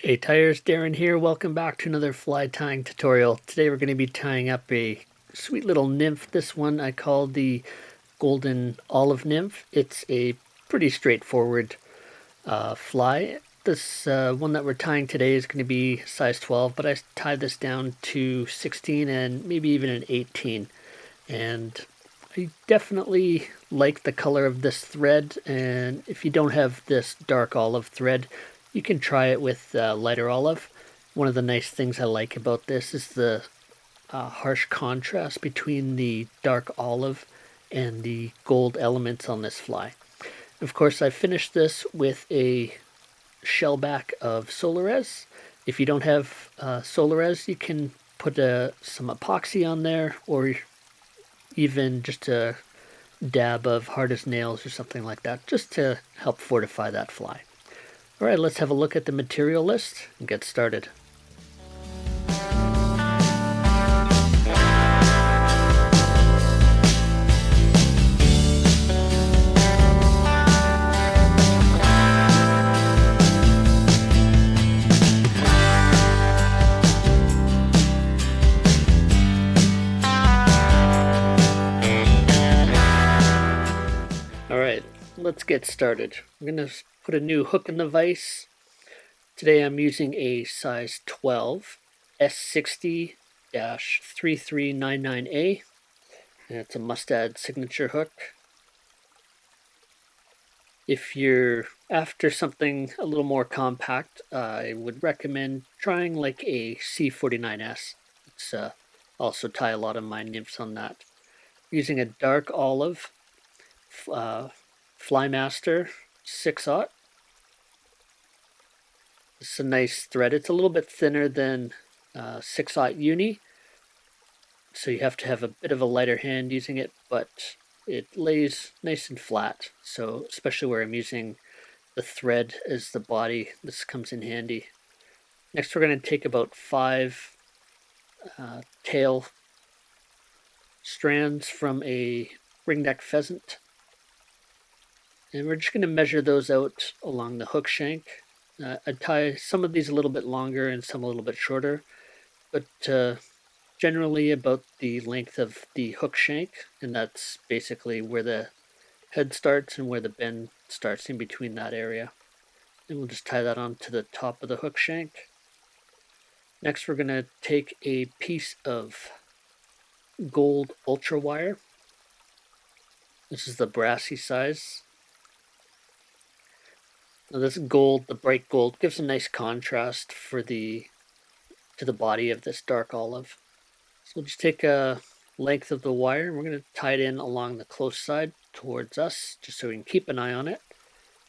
Hey Tires, Darren here. Welcome back to another fly tying tutorial. Today we're going to be tying up a sweet little nymph. This one I call the golden olive nymph. It's a pretty straightforward fly. This one that we're tying today is going to be size 12, but I tied this down to 16 and maybe even an 18. And I definitely like the color of this thread, and if you don't have this dark olive thread, you can try it with lighter olive. One of the nice things I like about this is the harsh contrast between the dark olive and the gold elements on this fly. Of course, I finished this with a shellback of Solarez. If you don't have Solarez, you can put some epoxy on there, or even just a dab of hard as nails or something like that, just to help fortify that fly. All right, let's have a look at the material list and get started. Alright, let's get started. I'm going to put a new hook in the vise. Today I'm using a size 12 S60-3399A, and it's a Mustad signature hook. If you're after something a little more compact, I would recommend trying like a C49s. It's also tie a lot of my nymphs on that. Using a dark olive Flymaster 6/0. It's a nice thread. It's a little bit thinner than 6/0 uni, so you have to have a bit of a lighter hand using it, but it lays nice and flat. So especially where I'm using the thread as the body, this comes in handy. Next, we're going to take about 5 tail strands from a ringneck pheasant. And we're just going to measure those out along the hook shank. I tie some of these a little bit longer and some a little bit shorter, but generally about the length of the hook shank, and that's basically where the head starts and where the bend starts, in between that area. And we'll just tie that onto the top of the hook shank. Next, we're going to take a piece of gold Ultrawire. This is the brassy size. Now this gold, the bright gold, gives a nice contrast to the body of this dark olive. So we'll just take a length of the wire and we're going to tie it in along the close side towards us, just so we can keep an eye on it.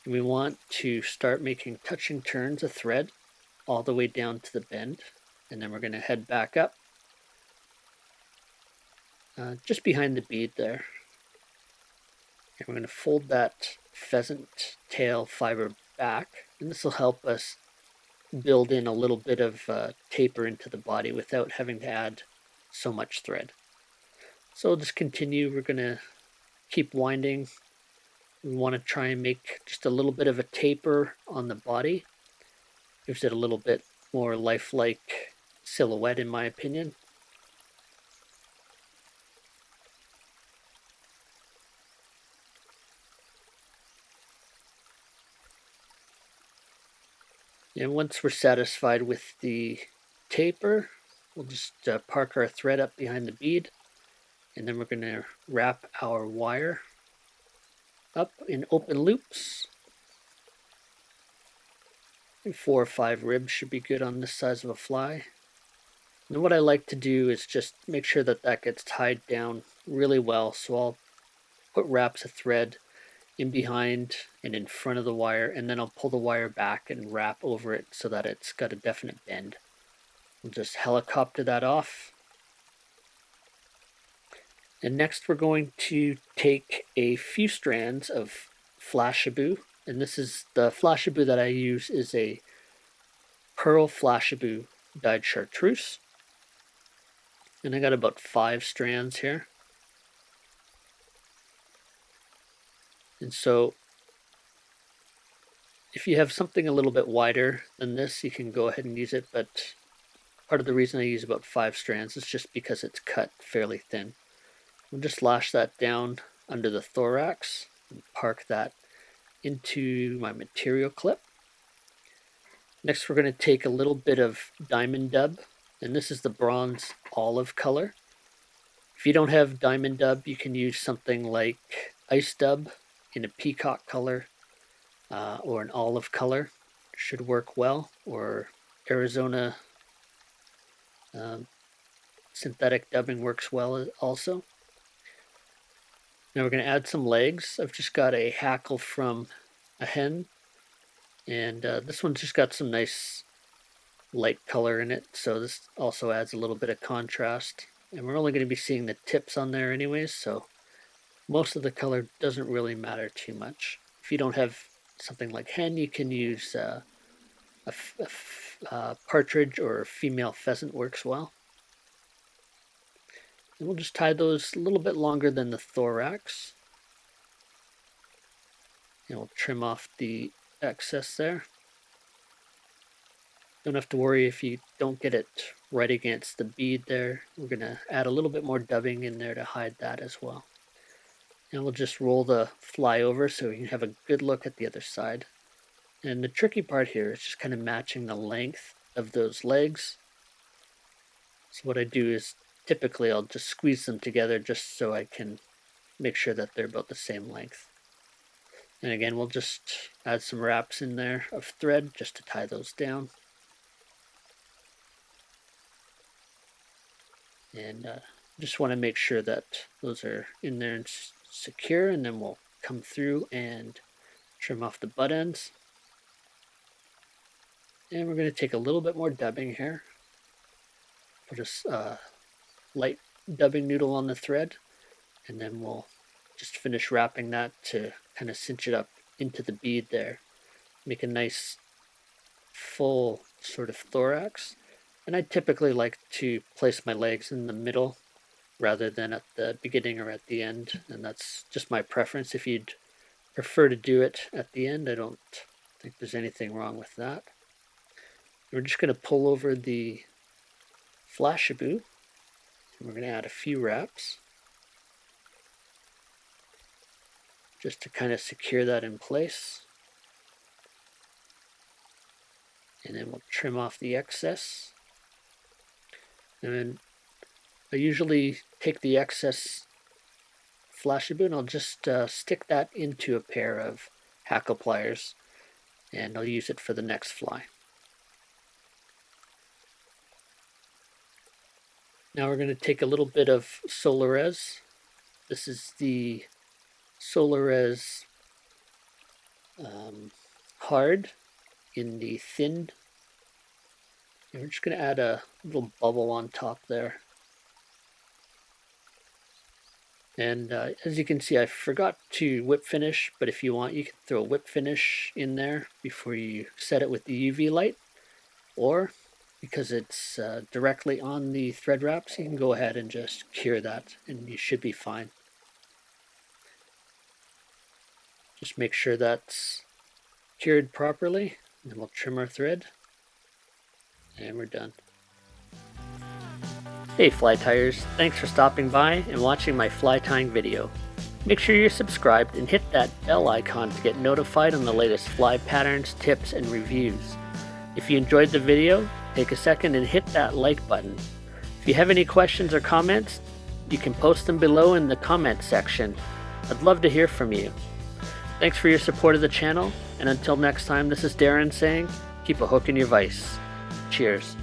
And we want to start making touching turns of thread all the way down to the bend, and then we're going to head back up just behind the bead there. And we're going to fold that pheasant tail fiber back, and this will help us build in a little bit of taper into the body without having to add so much thread. So we'll just continue. We're going to keep winding. We want to try and make just a little bit of a taper on the body. Gives it a little bit more lifelike silhouette, in my opinion. And once we're satisfied with the taper, we'll just park our thread up behind the bead, and then we're going to wrap our wire up in open loops. 4 or 5 ribs should be good on this size of a fly. And what I like to do is just make sure that that gets tied down really well. So I'll put wraps of thread in behind and in front of the wire, and then I'll pull the wire back and wrap over it so that it's got a definite bend. We'll just helicopter that off. And next we're going to take a few strands of flashaboo, and this is the flashaboo that I use is a pearl flashaboo dyed Chartreuse. And I got about 5 strands here. And so If you have something a little bit wider than this, you can go ahead and use it, but part of the reason I use about 5 strands is just because it's cut fairly thin. We'll just lash that down under the thorax and park that into my material clip. Next we're going to take a little bit of diamond dub, and this is the bronze olive color. If you don't have diamond dub, you can use something like ice dub in a peacock color or an olive color. Should work well, or Arizona synthetic dubbing works well also. Now we're going to add some legs. I've just got a hackle from a hen, and this one's just got some nice light color in it, so this also adds a little bit of contrast. And we're only going to be seeing the tips on there anyways, so most of the color doesn't really matter too much. If you don't have something like hen, you can use a partridge or a female pheasant works well. And we'll just tie those a little bit longer than the thorax. And we'll trim off the excess there. Don't have to worry if you don't get it right against the bead there. We're going to add a little bit more dubbing in there to hide that as well. And we'll just roll the fly over so we can have a good look at the other side. And the tricky part here is just kind of matching the length of those legs. So what I do is typically I'll just squeeze them together just so I can make sure that they're about the same length. And again, we'll just add some wraps in there of thread just to tie those down. And just want to make sure that those are in there and secure, and then we'll come through and trim off the butt ends. And we're going to take a little bit more dubbing here. Put a light dubbing noodle on the thread, and then we'll just finish wrapping that to kind of cinch it up into the bead there. Make a nice full sort of thorax. And I typically like to place my legs in the middle rather than at the beginning or at the end, and that's just my preference. If you'd prefer to do it at the end, I don't think there's anything wrong with that. We're just going to pull over the flashaboo. We're going to add a few wraps just to kind of secure that in place. And then we'll trim off the excess. And then I usually take the excess flashaboo and I'll just stick that into a pair of hackle pliers, and I'll use it for the next fly. Now we're going to take a little bit of Solarez. This is the Solarez hard in the thin. And we're just going to add a little bubble on top there. And as you can see, I forgot to whip finish, but if you want, you can throw a whip finish in there before you set it with the UV light. Or, because it's directly on the thread wraps, you can go ahead and just cure that, and you should be fine. Just make sure that's cured properly, and then we'll trim our thread, and we're done. Hey fly tyers, thanks for stopping by and watching my fly tying video. Make sure you're subscribed and hit that bell icon to get notified on the latest fly patterns, tips, and reviews. If you enjoyed the video, take a second and hit that like button. If you have any questions or comments, you can post them below in the comment section. I'd love to hear from you. Thanks for your support of the channel, and until next time, this is Darren saying, keep a hook in your vise. Cheers.